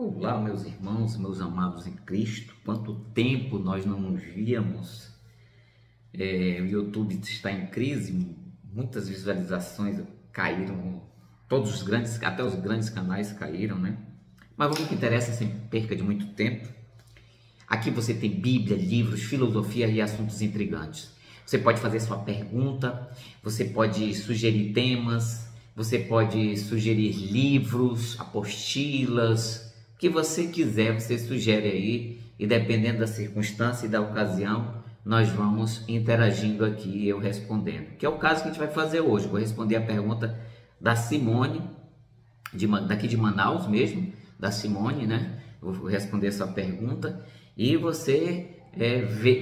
Olá, meus irmãos, meus amados em Cristo. Quanto tempo nós não nos víamos? O YouTube está em crise, muitas visualizações caíram, todos os grandes, até os grandes canais caíram, né? Mas vamos que interessa, sem perca de muito tempo. Aqui você tem Bíblia, livros, filosofia e assuntos intrigantes. Você pode fazer sua pergunta, você pode sugerir temas, você pode sugerir livros, apostilas, o que você quiser, você sugere aí, e dependendo da circunstância e da ocasião, nós vamos interagindo aqui, eu respondendo. Que é o caso que a gente vai fazer hoje. Vou responder a pergunta da Simone, daqui de Manaus mesmo, da Simone, né? Vou responder essa pergunta e você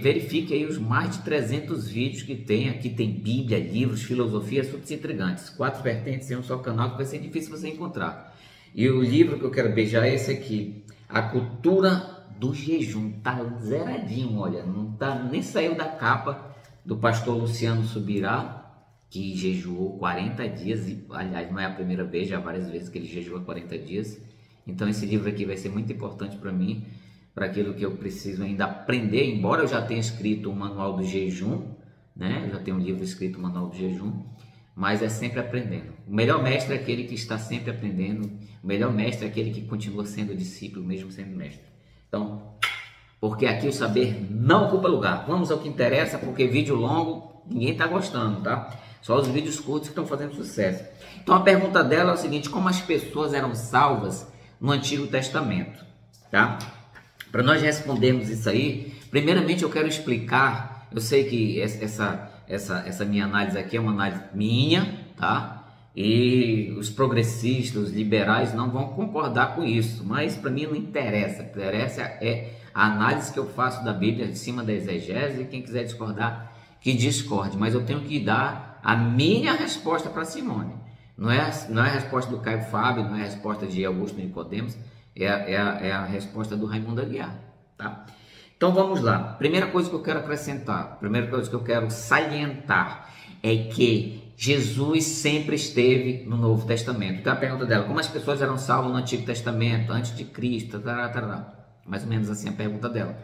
verifique aí os mais de 300 vídeos que tem. Aqui tem Bíblia, livros, filosofia, assuntos intrigantes. 4 vertentes em um só canal que vai ser difícil você encontrar. E o livro que eu quero beijar é esse aqui, A Cultura do Jejum. Tá zeradinho, olha, não tá, nem saiu da capa, do pastor Luciano Subirá, que jejuou 40 dias, e aliás não é a primeira vez, já várias vezes que ele jejuou 40 dias. Então esse livro aqui vai ser muito importante para mim, para aquilo que eu preciso ainda aprender, embora eu já tenha escrito o Manual do Jejum, né? Eu já tenho um livro escrito, o Manual do Jejum, mas é sempre aprendendo. O melhor mestre é aquele que está sempre aprendendo, o melhor mestre é aquele que continua sendo discípulo, mesmo sendo mestre. Então, porque aqui o saber não ocupa lugar. Vamos ao que interessa, porque vídeo longo ninguém está gostando, tá? Só os vídeos curtos que estão fazendo sucesso. Então a pergunta dela é o seguinte: como as pessoas eram salvas no Antigo Testamento, tá? Para nós respondermos isso aí, primeiramente eu quero explicar. Eu sei que essa minha análise aqui é uma análise minha, tá? E os progressistas, os liberais não vão concordar com isso, mas para mim não interessa. O que interessa é a análise que eu faço da Bíblia de cima da exegese, e quem quiser discordar, que discorde. Mas eu tenho que dar a minha resposta para Simone. Não é a resposta do Caio Fábio, não é a resposta de Augusto Nicodemos, é a resposta do Raimundo Aguiar, tá? Então vamos lá. Primeira coisa que eu quero acrescentar, primeira coisa que eu quero salientar é que Jesus sempre esteve no Novo Testamento. Então a pergunta dela: como as pessoas eram salvas no Antigo Testamento, antes de Cristo, mais ou menos assim a pergunta dela.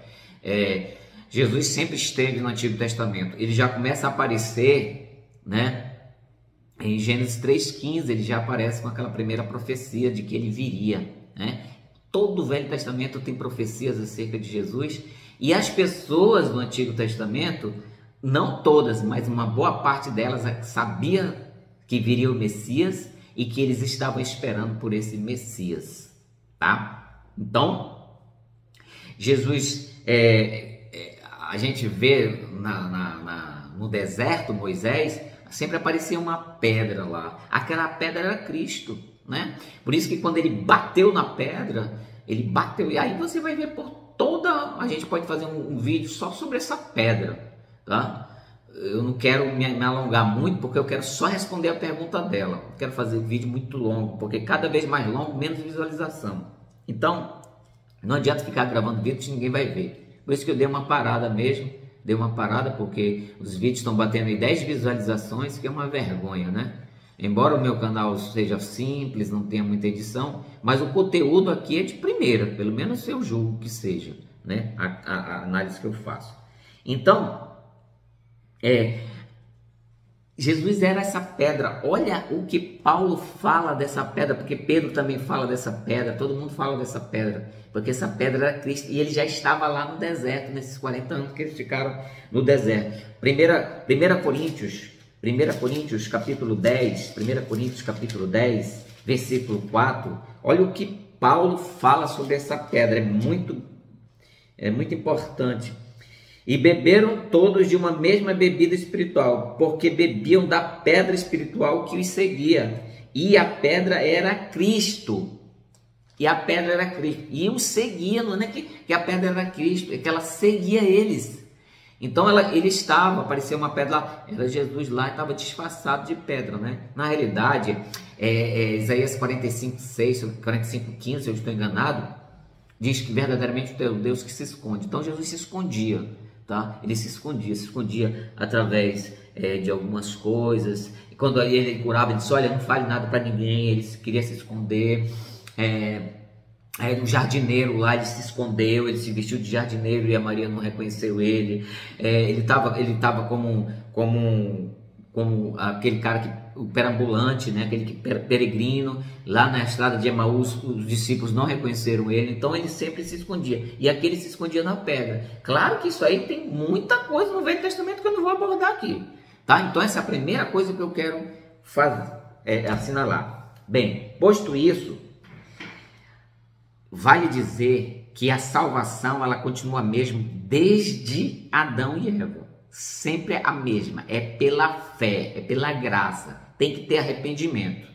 Jesus sempre esteve no Antigo Testamento. Ele já começa a aparecer, né? Em Gênesis 3,15 ele já aparece com aquela primeira profecia de que ele viria, né? Todo o Velho Testamento tem profecias acerca de Jesus, e as pessoas do Antigo Testamento, não todas, mas uma boa parte delas sabia que viria o Messias e que eles estavam esperando por esse Messias, tá? Então, Jesus, a gente vê no deserto, Moisés, sempre aparecia uma pedra lá. Aquela pedra era Cristo, né? Por isso que quando ele bateu na pedra, ele bateu, e aí você vai ver por toda... A gente pode fazer um vídeo só sobre essa pedra, tá? Eu não quero me alongar muito, porque eu quero só responder a pergunta dela. Eu quero fazer um vídeo muito longo, porque cada vez mais longo, menos visualização. Então, não adianta ficar gravando vídeo que ninguém vai ver. Por isso que eu dei uma parada mesmo. Dei uma parada porque os vídeos estão batendo em 10 visualizações, que é uma vergonha, né? Embora o meu canal seja simples, não tenha muita edição, mas o conteúdo aqui é de primeira, pelo menos eu julgo que seja, né? A análise que eu faço. Então, Jesus era essa pedra. Olha o que Paulo fala dessa pedra, porque Pedro também fala dessa pedra, todo mundo fala dessa pedra, porque essa pedra era Cristo, e ele já estava lá no deserto, nesses 40 anos que eles ficaram no deserto. 1 Coríntios capítulo 10, 1 Coríntios capítulo 10, versículo 4, olha o que Paulo fala sobre essa pedra, é muito importante. E beberam todos de uma mesma bebida espiritual, porque bebiam da pedra espiritual que os seguia, e a pedra era Cristo. E a pedra era Cristo. E os seguia, não é que a pedra era Cristo, é que ela seguia eles. Então ele estava, apareceu uma pedra lá, era Jesus lá, e estava disfarçado de pedra, né? Na realidade, Isaías 45:6, 45:15, se eu estou enganado, diz que verdadeiramente o teu Deus que se esconde. Então Jesus se escondia, tá? Ele se escondia através de algumas coisas. E quando ele curava, ele disse: olha, não fale nada para ninguém. Ele queria se esconder. O jardineiro lá, ele se escondeu, ele se vestiu de jardineiro e a Maria não reconheceu ele. Ele tava como aquele cara que, o perambulante, né? Aquele que peregrino, lá na estrada de Emaús, os discípulos não reconheceram ele, então ele sempre se escondia. E aquele se escondia na pedra. Claro que isso aí tem muita coisa no Velho Testamento que eu não vou abordar aqui, tá? Então essa é a primeira coisa que eu quero assinalar. Bem, posto isso, vale dizer que a salvação ela continua a mesma desde Adão e Eva. Sempre a mesma. É pela fé, é pela graça. Tem que ter arrependimento.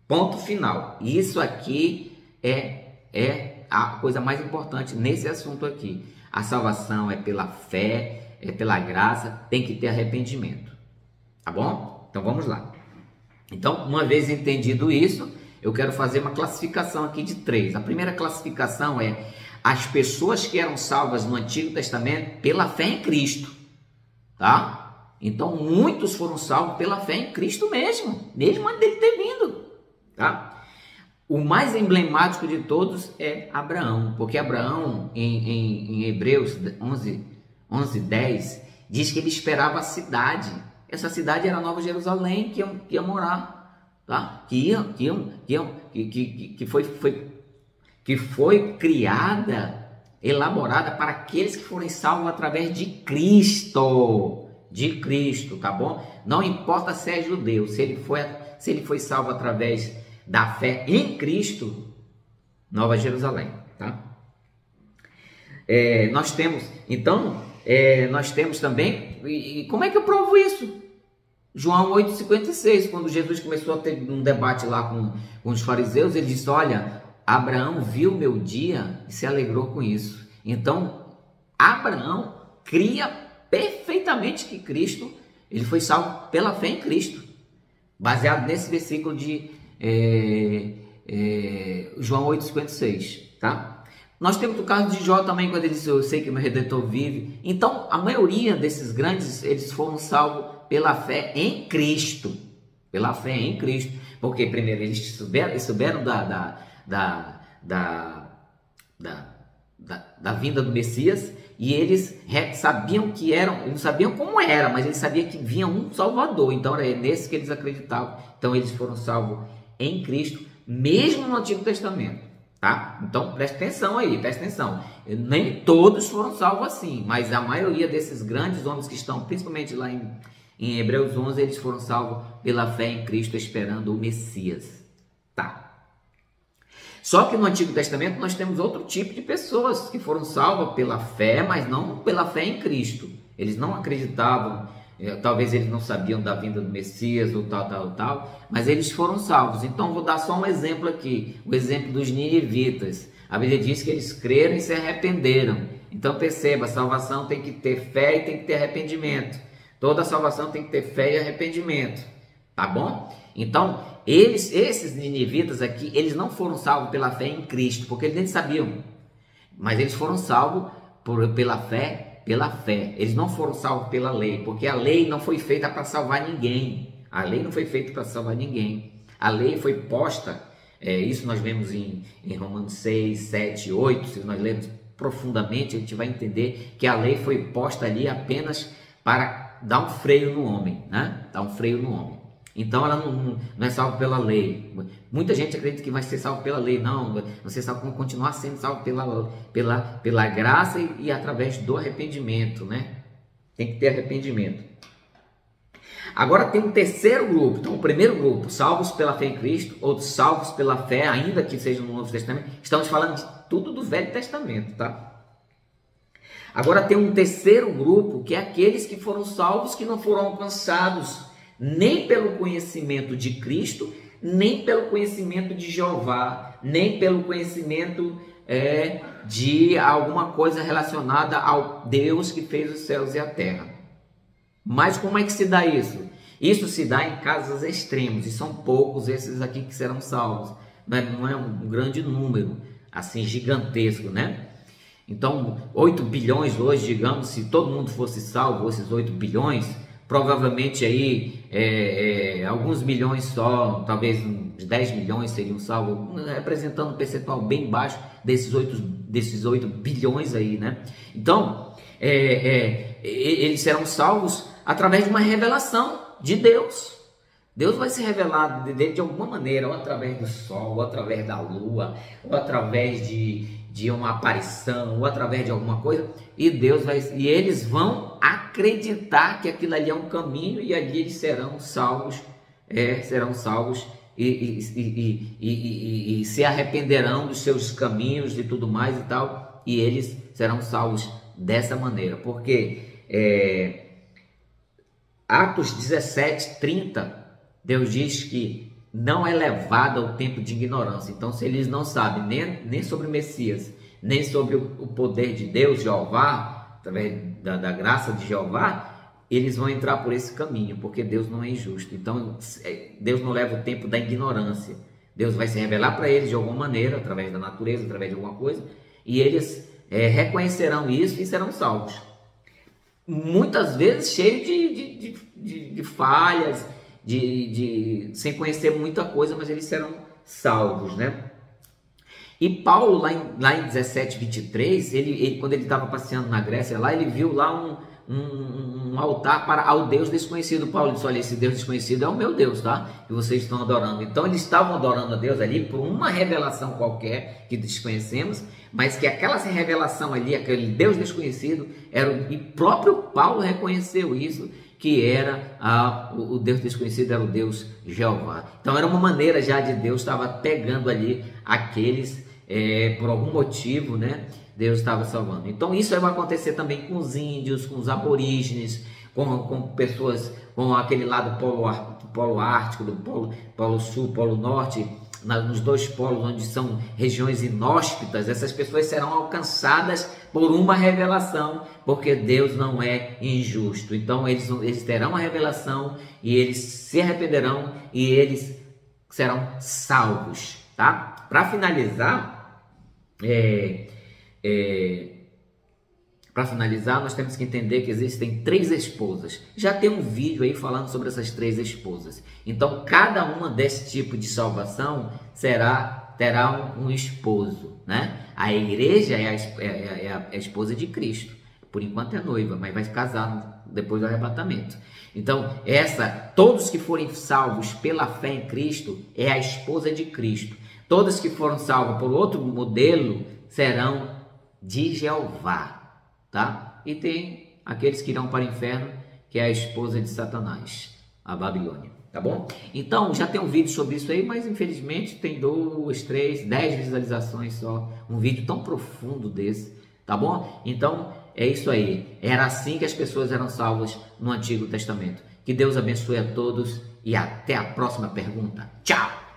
Ponto final. Isso aqui é a coisa mais importante nesse assunto aqui. A salvação é pela fé, é pela graça, tem que ter arrependimento. Tá bom? Então vamos lá. Então, uma vez entendido isso, eu quero fazer uma classificação aqui de 3. A primeira classificação é as pessoas que eram salvas no Antigo Testamento pela fé em Cristo, tá? Então, muitos foram salvos pela fé em Cristo mesmo antes dele ter vindo, tá? O mais emblemático de todos é Abraão, porque Abraão, em Hebreus 11:10, diz que ele esperava a cidade. Essa cidade era a Nova Jerusalém, que ia morar, tá? Que foi criada, elaborada para aqueles que forem salvos através de Cristo, tá bom? Não importa se é judeu, se ele foi salvo através da fé em Cristo, Nova Jerusalém, tá? Nós temos também, e como é que eu provo isso? João 8,56, quando Jesus começou a ter um debate lá com os fariseus, ele disse: olha, Abraão viu meu dia e se alegrou com isso. Então, Abraão cria perfeitamente que Cristo, ele foi salvo pela fé em Cristo, baseado nesse versículo de João 8,56, tá? Nós temos o caso de Jó também, quando ele disse: eu sei que meu Redentor vive. Então, a maioria desses grandes, eles foram salvos pela fé em Cristo. Pela fé em Cristo. Porque, primeiro, eles souberam da vinda do Messias, e eles sabiam que eles não sabiam como era, mas eles sabiam que vinha um Salvador. Então, era nesse que eles acreditavam. Então, eles foram salvos em Cristo, mesmo no Antigo Testamento. Tá? Então preste atenção aí, preste atenção. Nem todos foram salvos assim, mas a maioria desses grandes homens que estão, principalmente lá em Hebreus 11, eles foram salvos pela fé em Cristo, esperando o Messias. Tá? Só que no Antigo Testamento nós temos outro tipo de pessoas que foram salvas pela fé, mas não pela fé em Cristo. Eles não acreditavam, talvez eles não sabiam da vinda do Messias ou tal, mas eles foram salvos. Então vou dar só um exemplo aqui, o exemplo dos ninivitas. A Bíblia diz que eles creram e se arrependeram. Então perceba, a salvação tem que ter fé e tem que ter arrependimento. Toda salvação tem que ter fé e arrependimento, tá bom? Então esses ninivitas aqui, eles não foram salvos pela fé em Cristo, porque eles nem sabiam, mas eles foram salvos pela fé. Pela fé, eles não foram salvos pela lei, porque a lei não foi feita para salvar ninguém. A lei não foi feita para salvar ninguém. A lei foi posta, isso nós vemos em Romanos 6, 7, 8. Se nós lermos profundamente, a gente vai entender que a lei foi posta ali apenas para dar um freio no homem, né? Dar um freio no homem. Então ela não é salva pela lei. Muita gente acredita que vai ser salvo pela lei. Não, você vai continuar sendo salvo pela graça e através do arrependimento, né? Tem que ter arrependimento. Agora tem um terceiro grupo. Então o primeiro grupo, salvos pela fé em Cristo, outros salvos pela fé, ainda que seja no Novo Testamento. Estamos falando de tudo do Velho Testamento, tá? Agora tem um terceiro grupo, que é aqueles que foram salvos, que não foram alcançados nem pelo conhecimento de Cristo, nem pelo conhecimento de Jeová, nem pelo conhecimento de alguma coisa relacionada ao Deus que fez os céus e a terra. Mas como é que se dá isso? Isso se dá em casos extremos, e são poucos esses aqui que serão salvos. Não é um grande número, assim, gigantesco, né? Então, 8 bilhões hoje, digamos, se todo mundo fosse salvo, esses 8 bilhões, provavelmente aí alguns milhões só, talvez uns 10 milhões seriam salvos, representando um percentual bem baixo desses 8 bilhões aí, né? Então, eles serão salvos através de uma revelação de Deus. Deus vai se revelar de alguma maneira, ou através do sol, ou através da lua, ou através de uma aparição, ou através de alguma coisa, e eles vão acreditar que aquilo ali é um caminho, e ali eles serão salvos, e se arrependerão dos seus caminhos e tudo mais e tal, e eles serão salvos dessa maneira, porque Atos 17:30, Deus diz que não é levado ao tempo de ignorância. Então, se eles não sabem nem sobre o Messias, nem sobre o poder de Deus, Jeová, através da graça de Jeová, eles vão entrar por esse caminho, porque Deus não é injusto. Então, Deus não leva o tempo da ignorância. Deus vai se revelar para eles de alguma maneira, através da natureza, através de alguma coisa, e eles reconhecerão isso e serão salvos. Muitas vezes cheios de falhas, sem conhecer muita coisa, mas eles serão salvos, né? E Paulo, lá em 17:23, ele quando ele estava passeando na Grécia, lá ele viu lá um altar ao Deus desconhecido. Paulo disse: olha, esse Deus desconhecido é o meu Deus, tá? Que vocês estão adorando. Então eles estavam adorando a Deus ali por uma revelação qualquer que desconhecemos, mas que aquela revelação ali, aquele Deus desconhecido, e próprio Paulo reconheceu isso, que era o Deus desconhecido, era o Deus Jeová. Então era uma maneira já de Deus estava pegando ali aqueles, por algum motivo, né? Deus estava salvando. Então isso vai acontecer também com os índios, com os aborígenes, com pessoas, com aquele lado polo ártico, do polo sul, polo norte, nos dois polos onde são regiões inóspitas. Essas pessoas serão alcançadas por uma revelação, porque Deus não é injusto. Então eles terão a revelação e eles se arrependerão e eles serão salvos, tá? Para finalizar, nós temos que entender que existem 3 esposas. Já tem um vídeo aí falando sobre essas 3 esposas. Então, cada uma desse tipo de salvação terá um esposo, né? A igreja é a esposa de Cristo. Por enquanto é noiva, mas vai casar depois do arrebatamento. Então, todos que forem salvos pela fé em Cristo é a esposa de Cristo. Todos que foram salvos por outro modelo serão de Jeová, tá? E tem aqueles que irão para o inferno, que é a esposa de Satanás, a Babilônia, tá bom? Então, já tem um vídeo sobre isso aí, mas infelizmente tem 2, 3, 10 visualizações só, um vídeo tão profundo desse, tá bom? Então, é isso aí. Era assim que as pessoas eram salvas no Antigo Testamento. Que Deus abençoe a todos e até a próxima pergunta. Tchau!